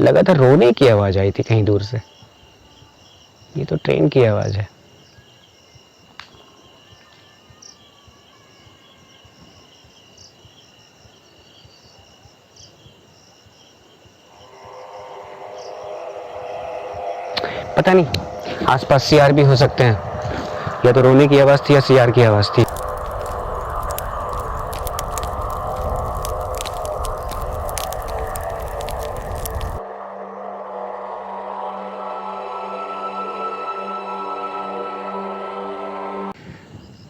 लगातार रोने की आवाज आई थी कहीं दूर से। ये तो ट्रेन की आवाज है। पता नहीं, आसपास सीआर भी हो सकते हैं। या तो रोने की आवाज थी या सीआर की आवाज थी।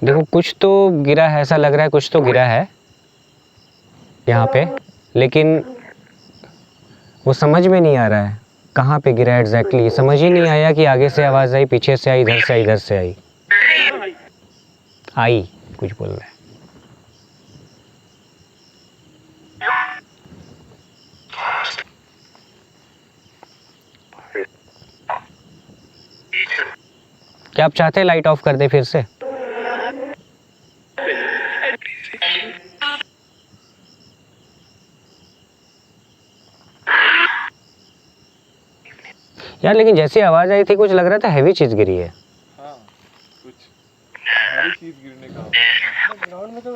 देखो कुछ तो गिरा है, ऐसा लग रहा है कुछ तो गिरा है यहाँ पे, लेकिन वो समझ में नहीं आ रहा है कहाँ पे गिरा है एग्जैक्टली। समझ ही नहीं आया कि आगे से आवाज आई, पीछे से आई, इधर से आई, इधर से आई। आई कुछ बोल रहा है। क्या आप चाहते हैं लाइट ऑफ कर दे फिर से? यार लेकिन जैसी आवाज आई थी कुछ लग रहा था हैवी चीज गिरी है। हाँ, कुछ भारी चीज गिरने का ग्राउंड में तो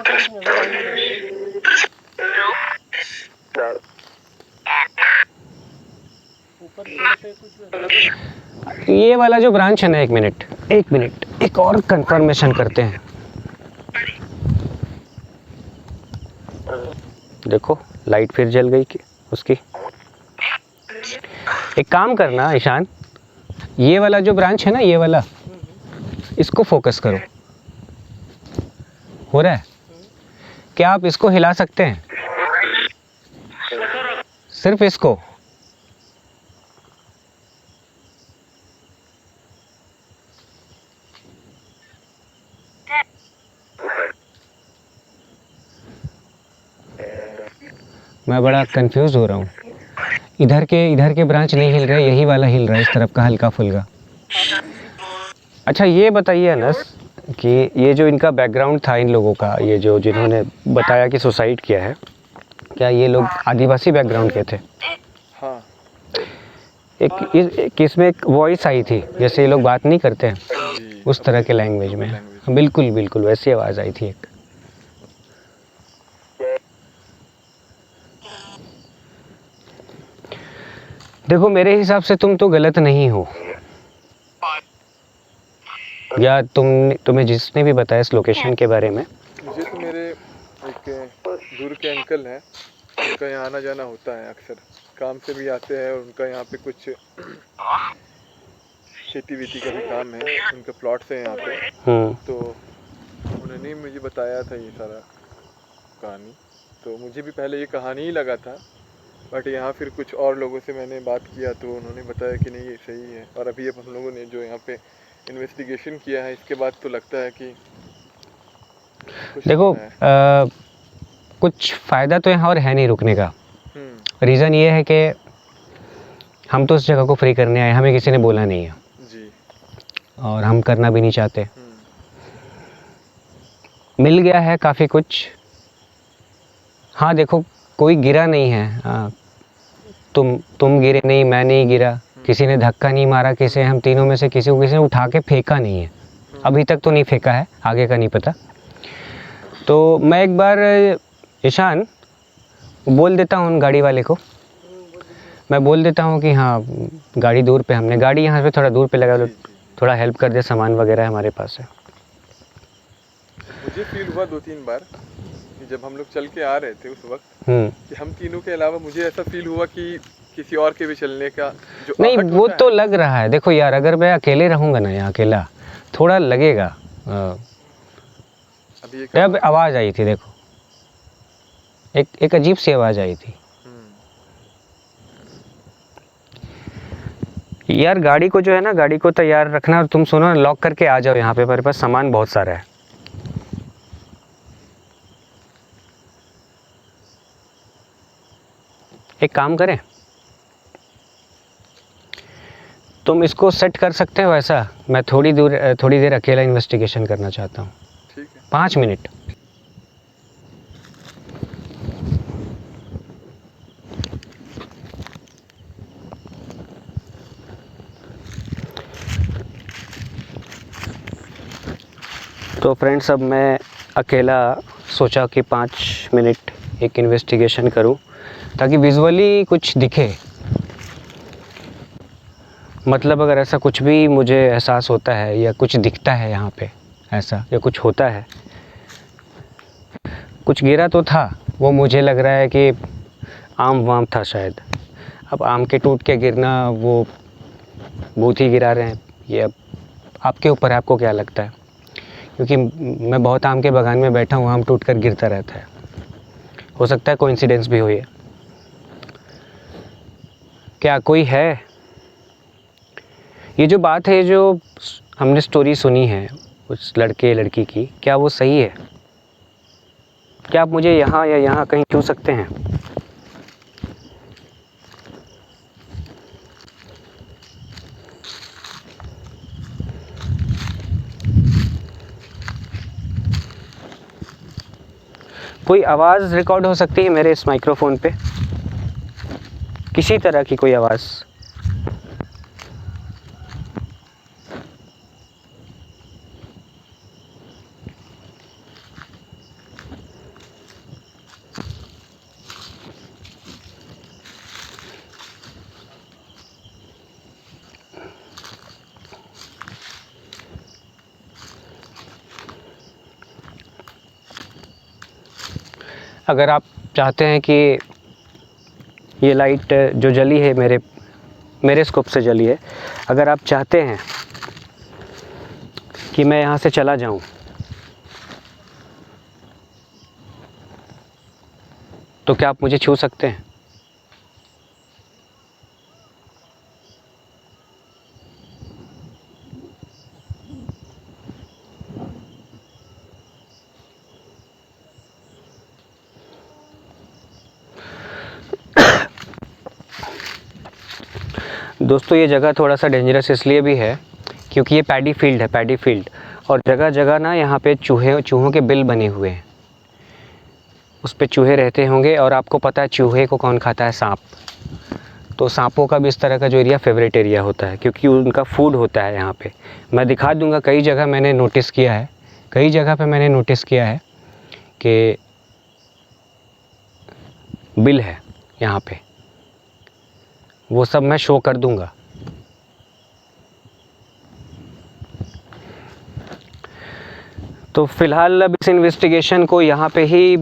ऊपर से कुछ। ये वाला जो ब्रांच है ना, एक मिनट एक और कंफर्मेशन करते हैं। देखो लाइट फिर जल गई कि उसकी। एक काम करना ईशान, ये वाला जो ब्रांच है ना, ये वाला, इसको फोकस करो। हो रहा है? क्या आप इसको हिला सकते हैं? सिर्फ इसको। मैं बड़ा कंफ्यूज हो रहा हूँ। इधर के ब्रांच नहीं हिल रहे, यही वाला हिल रहा है, इस तरफ का हल्का फुल्का। अच्छा ये बताइए अनस कि ये जो इनका बैकग्राउंड था इन लोगों का, ये जो जिन्होंने बताया कि सुसाइड किया है, क्या ये लोग आदिवासी बैकग्राउंड के थे? हाँ। एक इसमें एक वॉइस आई थी, जैसे ये लोग बात नहीं करते हैं जी, उस तरह के लैंग्वेज में। बिल्कुल बिल्कुल वैसी आवाज़ आई थी एक। देखो मेरे हिसाब से तुम तो गलत नहीं हो, या तुम्हें जिसने भी बताया इस लोकेशन के बारे में। मुझे तो मेरे एक दूर के अंकल हैं, उनका यहाँ आना जाना होता है अक्सर, काम से भी आते हैं और उनका यहाँ पे कुछ खेती वेती का भी काम है, उनके प्लॉट्स हैं यहाँ पे। तो उन्होंने मुझे बताया था ये सारा कहानी। तो मुझे भी पहले ये कहानी ही लगा था, बट यहाँ फिर कुछ और लोगों से मैंने बात किया तो उन्होंने बताया कि नहीं ये सही है। और अभी अब हम लोगों ने जो यहाँ पे इन्वेस्टिगेशन किया है, इसके बाद तो लगता है कि देखो कुछ फ़ायदा तो यहाँ और है नहीं रुकने का। रीज़न ये है कि हम तो उस जगह को फ्री करने आए, हमें किसी ने बोला नहीं है जी, और हम करना भी नहीं चाहते। मिल गया है काफ़ी कुछ। हाँ देखो कोई गिरा नहीं है, तुम गिरे नहीं, मैं नहीं गिरा, किसी ने धक्का नहीं मारा, किसी हम तीनों में से किसी ने उठा के फेंका नहीं है। अभी तक तो नहीं फेंका है, आगे का नहीं पता। तो मैं एक बार ईशान बोल देता हूँ उन गाड़ी वाले को, मैं बोल देता हूँ कि हाँ गाड़ी दूर पे, हमने गाड़ी यहाँ पे थोड़ा दूर पे लगा, थोड़ा हेल्प कर दे, सामान वगैरह हमारे पास है। मुझे फील हुआ 2-3 बार कि जब हम लोग चल के आ रहे थे उस वक्त कि हम तीनों के अलावा मुझे ऐसा फील हुआ कि किसी और के भी चलने का जो नहीं वो तो लग रहा है। देखो यार अगर मैं अकेले रहूँगा ना यहाँ, अकेला थोड़ा लगेगा। अभी अब आवाज़ आई थी, देखो एक अजीब सी आवाज़ आई थी। यार गाड़ी को जो है ना, गाड़ी को तैयार रखना, और तुम सुनो लॉक करके आ जाओ यहाँ पे, मेरे पास सामान बहुत सारा है। एक काम करें, तुम इसको सेट कर सकते हो ऐसा, मैं थोड़ी देर अकेला इन्वेस्टिगेशन करना चाहता हूँ। ठीक है, 5 मिनट। तो फ्रेंड्स, अब मैं अकेला सोचा कि 5 मिनट एक इन्वेस्टिगेशन करूं ताकि विजुअली कुछ दिखे। मतलब अगर ऐसा कुछ भी मुझे एहसास होता है या कुछ दिखता है यहाँ पे ऐसा या कुछ होता है, कुछ गिरा तो था, वो मुझे लग रहा है कि आम वाम था शायद। अब आम के टूट के गिरना, वो भूत ही गिरा रहे हैं, ये अब आपके ऊपर है, आपको क्या लगता है। क्योंकि मैं बहुत आम के बागान में बैठा हूँ, आम टूट कर गिरता रहता है। हो सकता है कोइंसिडेंस भी हो ये। क्या कोई है? ये जो बात है, जो हमने स्टोरी सुनी है उस लड़के लड़की की, क्या वो सही है? क्या आप मुझे यहाँ या यहाँ कहीं छू सकते हैं? कोई आवाज़ रिकॉर्ड हो सकती है मेरे इस माइक्रोफोन पे? किसी तरह की कोई आवाज़? अगर आप चाहते हैं कि ये लाइट जो जली है मेरे स्कोप से जली है, अगर आप चाहते हैं कि मैं यहाँ से चला जाऊँ, तो क्या आप मुझे छू सकते हैं? दोस्तों, ये जगह थोड़ा सा डेंजरस इसलिए भी है क्योंकि ये पैडी फील्ड है, पैडी फील्ड। और जगह जगह ना यहाँ पे चूहों के बिल बने हुए हैं, उस पे चूहे रहते होंगे। और आपको पता है चूहे को कौन खाता है? सांप। तो सांपों का भी इस तरह का जो एरिया फेवरेट एरिया होता है, क्योंकि उनका फूड होता है यहाँ पे। मैं दिखा दूँगा, कई जगह मैंने नोटिस किया है, कई जगह पे मैंने नोटिस किया है कि बिल है यहाँ पे। वो सब मैं शो कर दूँगा। तो फ़िलहाल अब इस इन्वेस्टिगेशन को यहाँ पे ही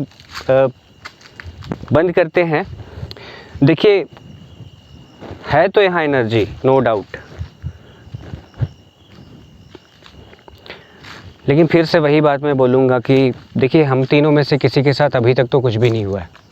बंद करते हैं। देखिए, है तो यहाँ एनर्जी, नो डाउट, लेकिन फिर से वही बात मैं बोलूँगा कि देखिए, हम तीनों में से किसी के साथ अभी तक तो कुछ भी नहीं हुआ है।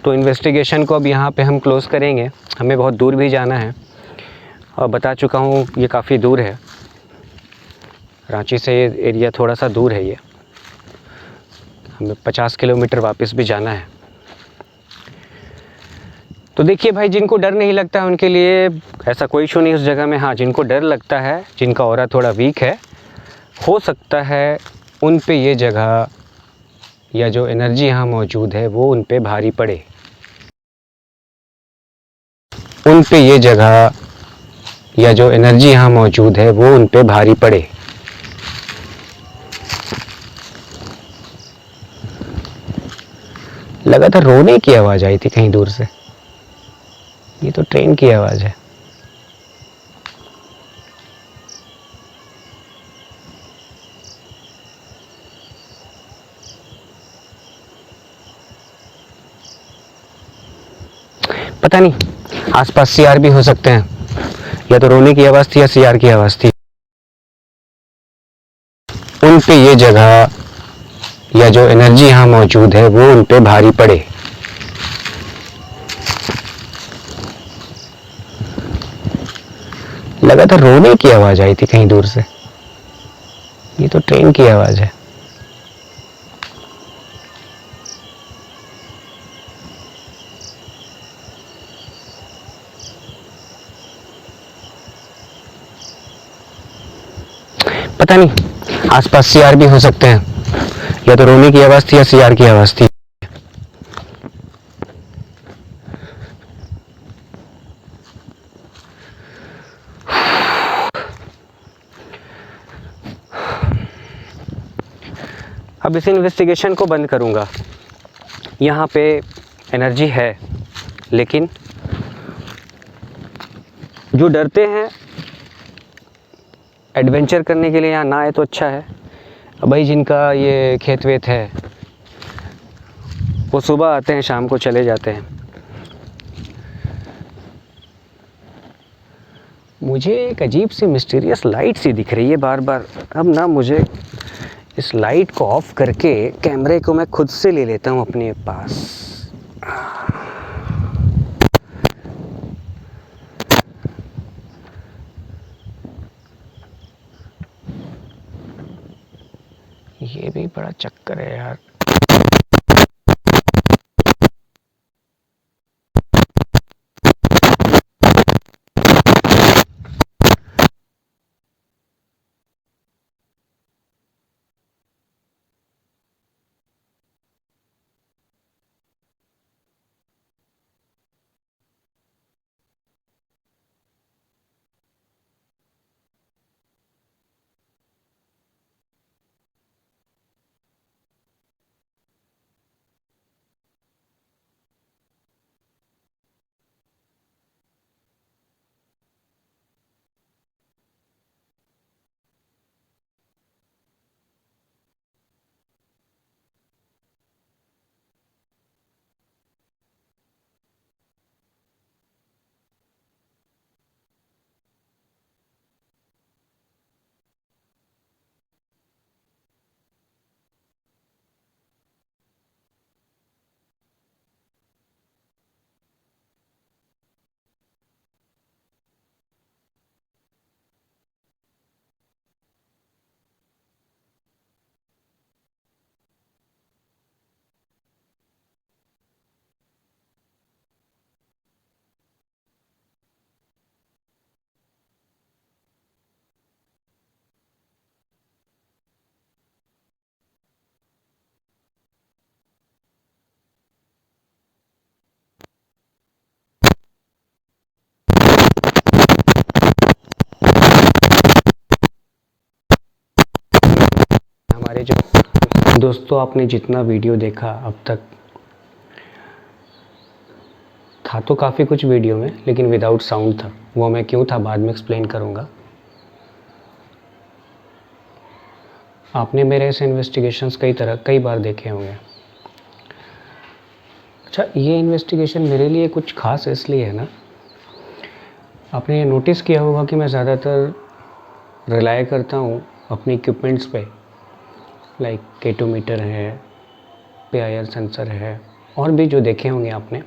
तो इन्वेस्टिगेशन को अब यहाँ पे हम क्लोज़ करेंगे। हमें बहुत दूर भी जाना है और बता चुका हूँ ये काफ़ी दूर है, रांची से ये एरिया थोड़ा सा दूर है। ये हमें 50 किलोमीटर वापस भी जाना है। तो देखिए भाई, जिनको डर नहीं लगता है उनके लिए ऐसा कोई इशू नहीं उस जगह में। हाँ, जिनको डर लगता है, जिनका ऑरा थोड़ा वीक है, हो सकता है उन पे ये जगह या जो एनर्जी यहाँ मौजूद है वो उन पे भारी पड़े। उन पे ये जगह या जो एनर्जी यहाँ मौजूद है वो उन पे भारी पड़े। लगातार रोने की आवाज़ आई थी कहीं दूर से। ये तो ट्रेन की आवाज़ है। पता नहीं, आसपास सीआर भी हो सकते हैं, या तो रोने की आवाज़ थी या सीआर की आवाज़ थी। उन पे ये जगह या जो एनर्जी यहाँ मौजूद है वो उन पे भारी पड़े। लगातार रोने की आवाज़ आई थी कहीं दूर से। ये तो ट्रेन की आवाज़ है। पता नहीं, आसपास सीआर भी हो सकते हैं, या तो रोने की आवाज़ थी या सियार की आवाज़ थी। अब इस इन्वेस्टिगेशन को बंद करूँगा। यहाँ पे एनर्जी है, लेकिन जो डरते हैं एडवेंचर करने के लिए यहाँ ना आए तो अच्छा है। अब भाई जिनका ये खेत वेत है वो सुबह आते हैं, शाम को चले जाते हैं। मुझे एक अजीब सी मिस्टीरियस लाइट सी दिख रही है बार बार। अब ना मुझे इस लाइट को ऑफ करके कैमरे को मैं खुद से ले लेता हूँ अपने पास। ये भी बड़ा चक्कर है यार। हमारे जो दोस्तों, आपने जितना वीडियो देखा अब तक, था तो काफ़ी कुछ वीडियो में, लेकिन विदाउट साउंड था। वो मैं क्यों था बाद में एक्सप्लेन करूँगा। आपने मेरे ऐसे इन्वेस्टिगेशंस कई बार देखे होंगे। अच्छा, ये इन्वेस्टिगेशन मेरे लिए कुछ खास इसलिए है ना, आपने ये नोटिस किया होगा कि मैं ज़्यादातर रिलाय करता हूँ अपने इक्विपमेंट्स पे, लाइक K2 मीटर है, PIR सेंसर है, और भी जो देखे होंगे आपने।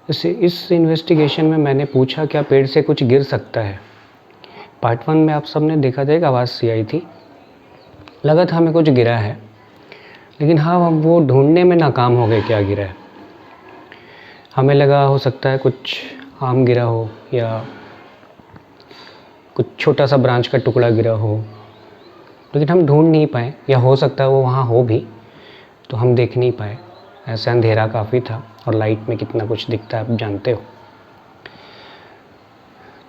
इस इन्वेस्टिगेशन में मैंने पूछा क्या पेड़ से कुछ गिर सकता है। पार्ट 1 में आप सबने देखा था, एक आवाज़ सी आई थी, लगा था हमें कुछ गिरा है, लेकिन हाँ हम वो ढूंढने में नाकाम हो गए क्या गिरा है। हमें लगा हो सकता है कुछ आम गिरा हो या कुछ छोटा सा ब्रांच का टुकड़ा गिरा हो, लेकिन हम ढूंढ नहीं पाए, या हो सकता है वो वहाँ हो भी तो हम देख नहीं पाए। ऐसा अंधेरा काफ़ी था और लाइट में कितना कुछ दिखता है आप जानते हो।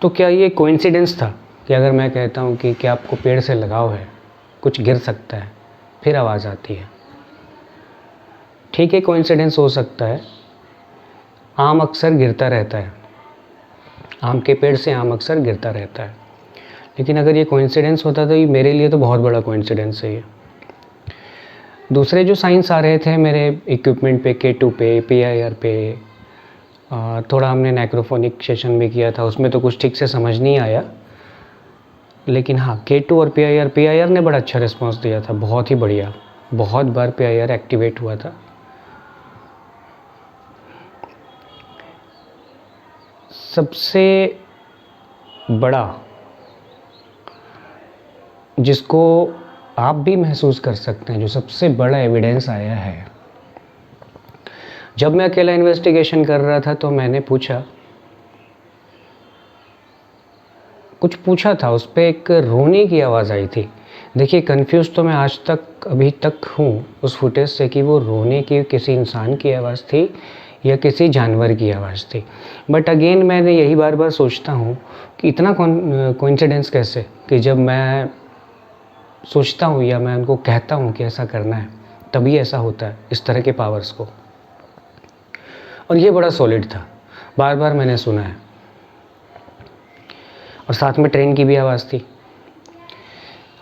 तो क्या ये कोइंसिडेंस था कि अगर मैं कहता हूँ कि क्या आपको पेड़ से लगाव है, कुछ गिर सकता है, फिर आवाज़ आती है। ठीक है, कोइंसिडेंस हो सकता है। आम अक्सर गिरता रहता है, आम के पेड़ से आम अक्सर गिरता रहता है, लेकिन अगर ये कोइंसिडेंस होता तो ये मेरे लिए तो बहुत बड़ा कोइंसिडेंस है ये। दूसरे जो साइंस आ रहे थे मेरे इक्विपमेंट पे, K2 पे, PIR पे, थोड़ा हमने नेक्रोफोनिक सेशन भी किया था, उसमें तो कुछ ठीक से समझ नहीं आया, लेकिन हाँ K2 और PIR ने बड़ा अच्छा रिस्पांस दिया था, बहुत ही बढ़िया। बहुत बार PIR एक्टिवेट हुआ था। सबसे बड़ा जिसको आप भी महसूस कर सकते हैं, जो सबसे बड़ा एविडेंस आया है, जब मैं अकेला इन्वेस्टिगेशन कर रहा था तो मैंने कुछ पूछा था, उस पर एक रोने की आवाज़ आई थी। देखिए कंफ्यूज तो मैं आज तक अभी तक हूँ उस फुटेज से कि वो रोने की किसी इंसान की आवाज़ थी या किसी जानवर की आवाज़ थी। बट अगेन मैंने यही बार बार सोचता हूँ कि इतना कोइंसिडेंस कैसे, कि जब मैं सोचता हूँ या मैं उनको कहता हूँ कि ऐसा करना है तभी ऐसा होता है, इस तरह के पावर्स को। और ये बड़ा सॉलिड था, बार बार मैंने सुना है। और साथ में ट्रेन की भी आवाज़ थी,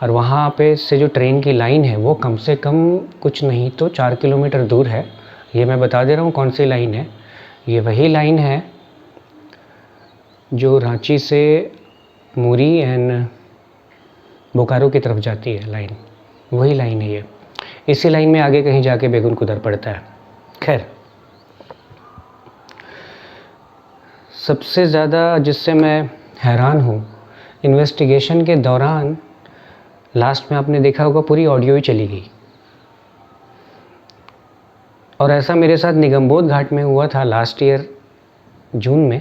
और वहाँ पे से जो ट्रेन की लाइन है वो कम से कम कुछ नहीं तो 4 किलोमीटर दूर है। ये मैं बता दे रहा हूँ कौन सी लाइन है। ये वही लाइन है जो रांची से मुरी एंड बोकारो की तरफ जाती है लाइन, वही लाइन है ये। इसी लाइन में आगे कहीं जाके बेगुन कुदर पड़ता है। खैर, सबसे ज़्यादा जिससे मैं हैरान हूँ, इन्वेस्टिगेशन के दौरान लास्ट में आपने देखा होगा पूरी ऑडियो ही चली गई। और ऐसा मेरे साथ निगमबोध घाट में हुआ था लास्ट ईयर जून में।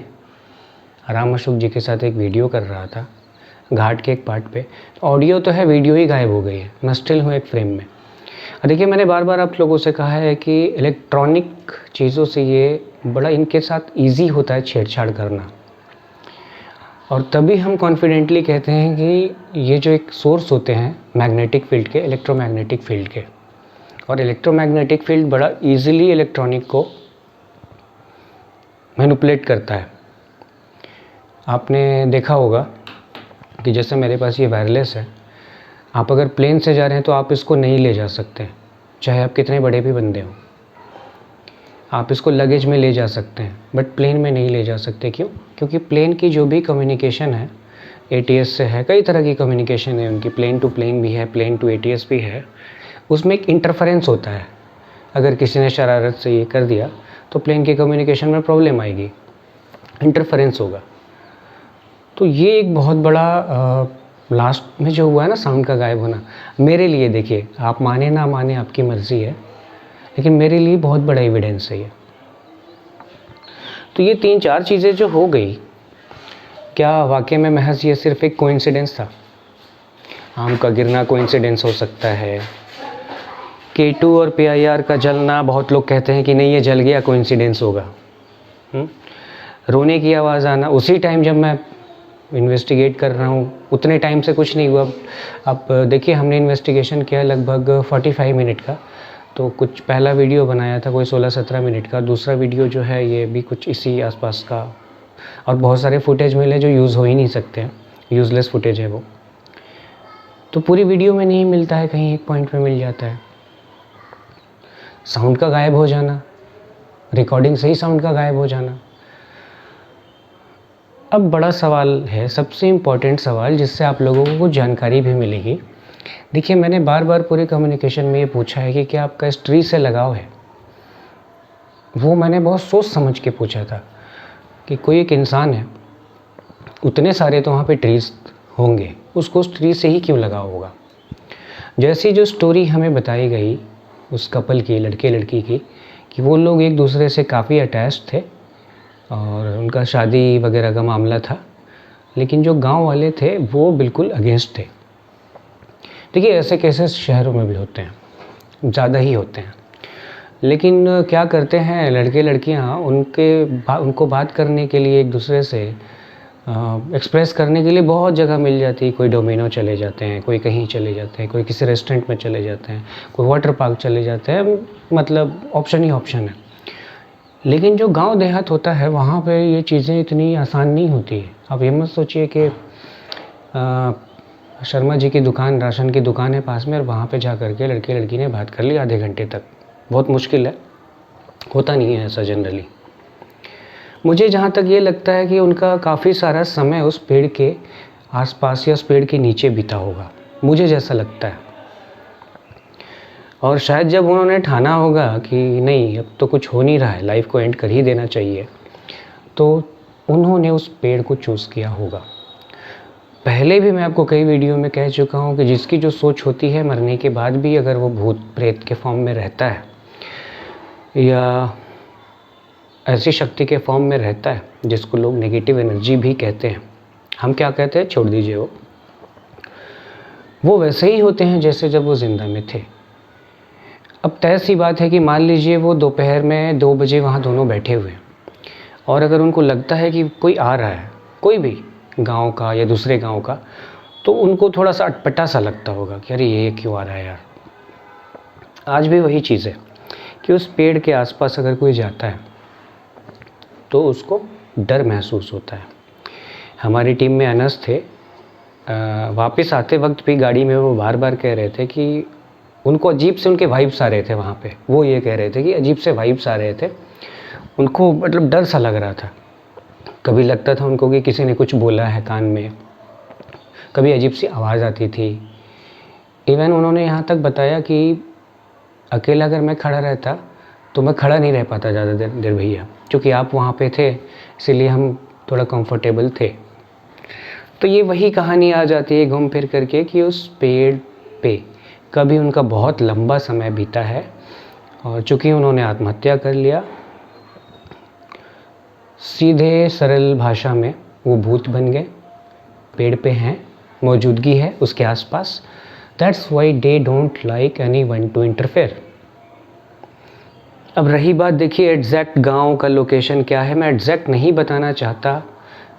राम अशोक जी के साथ एक वीडियो कर रहा था घाट के एक पार्ट पे, ऑडियो तो है, वीडियो ही गायब हो गई है। मैं स्टिल हूँ एक फ्रेम में। और देखिए मैंने बार बार आप लोगों से कहा है कि इलेक्ट्रॉनिक चीज़ों से ये बड़ा इनके साथ ईजी होता है छेड़छाड़ करना, और तभी हम कॉन्फिडेंटली कहते हैं कि ये जो एक सोर्स होते हैं मैग्नेटिक फील्ड के, इलेक्ट्रोमैग्नेटिक फील्ड के, और इलेक्ट्रोमैग्नेटिक फील्ड बड़ा इजीली इलेक्ट्रॉनिक को मैनिपुलेट करता है। आपने देखा होगा कि जैसे मेरे पास ये वायरलेस है, आप अगर प्लेन से जा रहे हैं तो आप इसको नहीं ले जा सकते, चाहे आप कितने बड़े भी बंदे हों। आप इसको लगेज में ले जा सकते हैं बट प्लेन में नहीं ले जा सकते। क्यों? क्योंकि प्लेन की जो भी कम्युनिकेशन है ATS से है, कई तरह की कम्युनिकेशन है उनकी, प्लेन टू प्लेन भी है, प्लेन टू ATS भी है, उसमें एक इंटरफेरेंस होता है। अगर किसी ने शरारत से ये कर दिया तो प्लेन की कम्युनिकेशन में प्रॉब्लम आएगी, इंटरफेरेंस होगा। तो ये एक बहुत बड़ा लास्ट में जो हुआ है ना साउंड का गायब होना, मेरे लिए देखिए, आप माने ना माने आपकी मर्ज़ी है, लेकिन मेरे लिए बहुत बड़ा एविडेंस है ये। तो ये 3-4 चीज़ें जो हो गई, क्या वाकई में महज ये सिर्फ एक कोइंसिडेंस था? आम का गिरना कोइंसिडेंस हो सकता है, K2 और PIR का जलना बहुत लोग कहते हैं कि नहीं ये जल गया कोइंसिडेंस होगा। रोने की आवाज़ आना उसी टाइम जब मैं इन्वेस्टिगेट कर रहा हूँ, उतने टाइम से कुछ नहीं हुआ। अब देखिए हमने इन्वेस्टिगेशन किया लगभग 45 मिनट का, तो कुछ पहला वीडियो बनाया था कोई 16-17 मिनट का, दूसरा वीडियो जो है ये भी कुछ इसी आसपास का, और बहुत सारे फुटेज मिले जो यूज़ हो ही नहीं सकते हैं, यूज़लेस फुटेज है वो। तो पूरी वीडियो में नहीं मिलता है, कहीं एक पॉइंट पे मिल जाता है। साउंड का गायब हो जाना, रिकॉर्डिंग से ही साउंड का गायब हो जाना। अब बड़ा सवाल है, सबसे इम्पॉर्टेंट सवाल, जिससे आप लोगों को कुछ जानकारी भी मिलेगी। देखिए मैंने बार बार पूरे कम्युनिकेशन में ये पूछा है कि क्या आपका इस ट्री से लगाव है। वो मैंने बहुत सोच समझ के पूछा था कि कोई एक इंसान है, उतने सारे तो वहाँ पे ट्रीज होंगे, उसको उस ट्री से ही क्यों लगाव होगा। जैसी जो स्टोरी हमें बताई गई उस कपल की, लड़के लड़की की, कि वो लोग एक दूसरे से काफ़ी अटैच थे और उनका शादी वगैरह का मामला था, लेकिन जो गांव वाले थे वो बिल्कुल अगेंस्ट थे। देखिए ऐसे केसेस शहरों में भी होते हैं, ज़्यादा ही होते हैं, लेकिन क्या करते हैं लड़के लड़कियां, उनको बात करने के लिए, एक दूसरे से एक्सप्रेस करने के लिए बहुत जगह मिल जाती है। कोई डोमिनो चले जाते हैं, कोई कहीं चले जाते हैं, कोई किसी रेस्टोरेंट में चले जाते हैं, कोई वाटर पार्क चले जाते हैं, मतलब ऑप्शन ही ऑप्शन है। लेकिन जो गांव देहात होता है वहाँ पे ये चीज़ें इतनी आसान नहीं होती है। आप ये मत सोचिए कि शर्मा जी की दुकान, राशन की दुकान है पास में, और वहाँ पे जा कर के लड़के लड़की ने बात कर ली आधे घंटे तक। बहुत मुश्किल है, होता नहीं है ऐसा जनरली। मुझे जहाँ तक ये लगता है कि उनका काफ़ी सारा समय उस पेड़ के आसपास या उस पेड़ के नीचे बीता होगा, मुझे जैसा लगता है। और शायद जब उन्होंने ठाना होगा कि नहीं अब तो कुछ हो नहीं रहा है, लाइफ को एंड कर ही देना चाहिए, तो उन्होंने उस पेड़ को चूज़ किया होगा। पहले भी मैं आपको कई वीडियो में कह चुका हूँ कि जिसकी जो सोच होती है, मरने के बाद भी अगर वो भूत प्रेत के फॉर्म में रहता है या ऐसी शक्ति के फॉर्म में रहता है जिसको लोग नेगेटिव एनर्जी भी कहते हैं, हम क्या कहते हैं छोड़ दीजिए वो, वो वैसे ही होते हैं जैसे जब वो ज़िंदा में थे। अब तय सी बात है कि मान लीजिए वो दोपहर में 2 बजे वहाँ दोनों बैठे हुए हैं, और अगर उनको लगता है कि कोई आ रहा है, कोई भी गांव का या दूसरे गांव का, तो उनको थोड़ा सा अटपटा सा लगता होगा कि अरे ये क्यों आ रहा है यार। आज भी वही चीज़ है कि उस पेड़ के आसपास अगर कोई जाता है तो उसको डर महसूस होता है। हमारी टीम में अनस थे, वापस आते वक्त भी गाड़ी में वो बार बार कह रहे थे कि उनको अजीब से उनके वाइब्स आ रहे थे वहाँ पे। वो ये कह रहे थे कि अजीब से वाइब्स आ रहे थे, उनको मतलब डर सा लग रहा था। कभी लगता था उनको कि किसी ने कुछ बोला है कान में, कभी अजीब सी आवाज़ आती थी। इवन उन्होंने यहाँ तक बताया कि अकेला अगर मैं खड़ा रहता तो मैं खड़ा नहीं रह पाता ज़्यादा देर भैया, क्योंकि आप वहाँ पे थे इसीलिए हम थोड़ा कंफर्टेबल थे। तो ये वही कहानी आ जाती है घूम फिर करके कि उस पेड़ पे कभी उनका बहुत लंबा समय बीता है, और चूँकि उन्होंने आत्महत्या कर लिया, सीधे सरल भाषा में वो भूत बन गए। पेड़ पे हैं, मौजूदगी है उसके आसपास। That's why they don't like anyone to interfere. अब रही बात, देखिए एग्जैक्ट गांव का लोकेशन क्या है, मैं एग्जैक्ट नहीं बताना चाहता,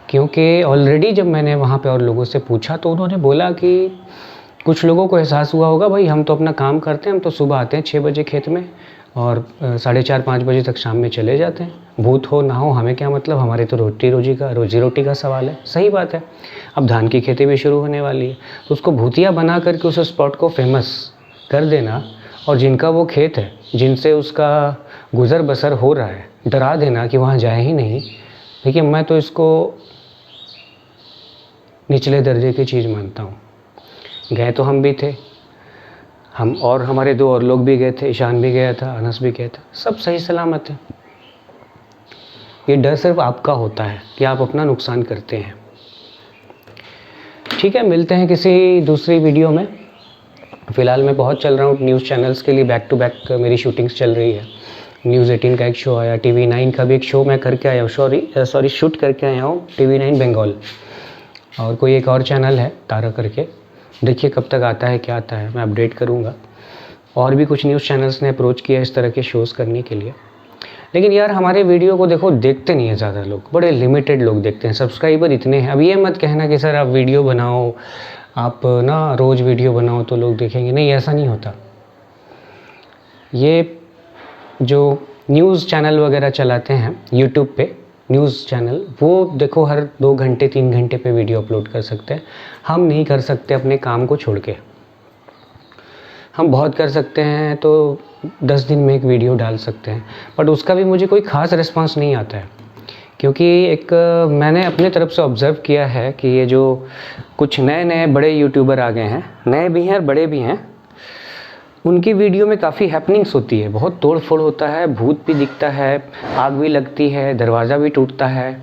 क्योंकि ऑलरेडी जब मैंने वहाँ पे और लोगों से पूछा तो उन्होंने बोला कि कुछ लोगों को एहसास हुआ होगा भाई हम तो अपना काम करते हैं, हम तो सुबह आते हैं 6 बजे खेत में और 4:30-5 बजे तक शाम में चले जाते हैं। भूत हो ना हो हमें क्या मतलब, हमारी तो रोजी रोटी का सवाल है। सही बात है। अब धान की खेती भी शुरू होने वाली है, तो उसको भूतिया बना करके उस स्पॉट को फेमस कर देना, और जिनका वो खेत है, जिनसे उसका गुज़र बसर हो रहा है, डरा देना कि वहाँ जाए ही नहीं। देखिए मैं तो इसको निचले दर्जे की चीज़ मानता हूँ। गए तो हम भी थे, हम और हमारे 2 और लोग भी गए थे, ईशान भी गया था, अनस भी गया था, सब सही सलामत है। ये डर सिर्फ आपका होता है कि आप अपना नुकसान करते हैं। ठीक है, मिलते हैं किसी दूसरी वीडियो में। फ़िलहाल मैं बहुत चल रहा हूँ न्यूज़ चैनल्स के लिए, बैक टू बैक मेरी शूटिंग्स चल रही है। न्यूज़ 18 का एक शो आया, TV9 का भी एक शो मैं करके आया हूँ, सॉरी शूट करके आया हूँ, TV9 बंगाल। और कोई एक और चैनल है तारा करके, देखिए कब तक आता है क्या आता है, मैं अपडेट करूँगा। और भी कुछ न्यूज़ चैनल्स ने अप्रोच किया इस तरह के शोज़ करने के लिए, लेकिन यार हमारे वीडियो को देखो देखते नहीं है ज़्यादा लोग, बड़े लिमिटेड लोग देखते हैं, सब्सक्राइबर इतने हैं। अब ये मत कहना कि सर आप वीडियो बनाओ, आप ना रोज़ वीडियो बनाओ तो लोग देखेंगे, नहीं ऐसा नहीं होता। ये जो न्यूज़ चैनल वगैरह चलाते हैं यूट्यूब पे, न्यूज़ चैनल, वो देखो हर 2 घंटे 3 घंटे पे वीडियो अपलोड कर सकते हैं। हम नहीं कर सकते अपने काम को छोड़ के। हम बहुत कर सकते हैं तो 10 दिन में एक वीडियो डाल सकते हैं, बट उसका भी मुझे कोई ख़ास रिस्पांस नहीं आता है, क्योंकि एक मैंने अपने तरफ से ऑब्ज़र्व किया है कि ये जो कुछ नए बड़े यूट्यूबर आ गए हैं, नए भी हैं और बड़े भी हैं, उनकी वीडियो में काफ़ी हैपनिंग्स होती है, बहुत तोड़ फोड़ होता है, भूत भी दिखता है, आग भी लगती है, दरवाज़ा भी टूटता है,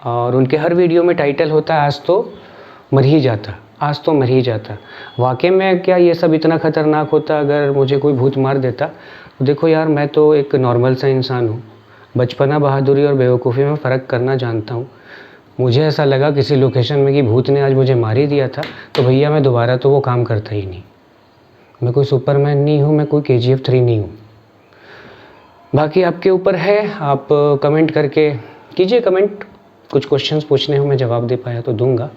और उनके हर वीडियो में टाइटल होता है आज तो मर ही जाता, आज तो मर ही जाता। वाकई में क्या ये सब इतना ख़तरनाक होता अगर मुझे कोई भूत मार देता? तो देखो यार मैं तो एक नॉर्मल सा इंसान हूँ, बचपना बहादुरी और बेवकूफ़ी में फ़र्क करना जानता हूँ। मुझे ऐसा लगा किसी लोकेशन में कि भूत ने आज मुझे मार ही दिया था, तो भैया मैं दोबारा तो वो काम करता ही नहीं। मैं कोई सुपरमैन नहीं हूँ, मैं कोई KGF 3 नहीं हूँ। बाकी आपके ऊपर है, आप कमेंट करके कीजिए कमेंट, कुछ क्वेश्चंस पूछने हो मैं जवाब दे पाया तो दूंगा।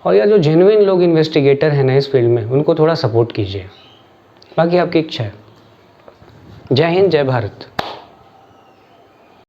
और यार जो जेन्युइन लोग इन्वेस्टिगेटर हैं ना इस फील्ड में, उनको थोड़ा सपोर्ट कीजिए, बाकी आपकी इच्छा है। जय हिंद, जय भारत।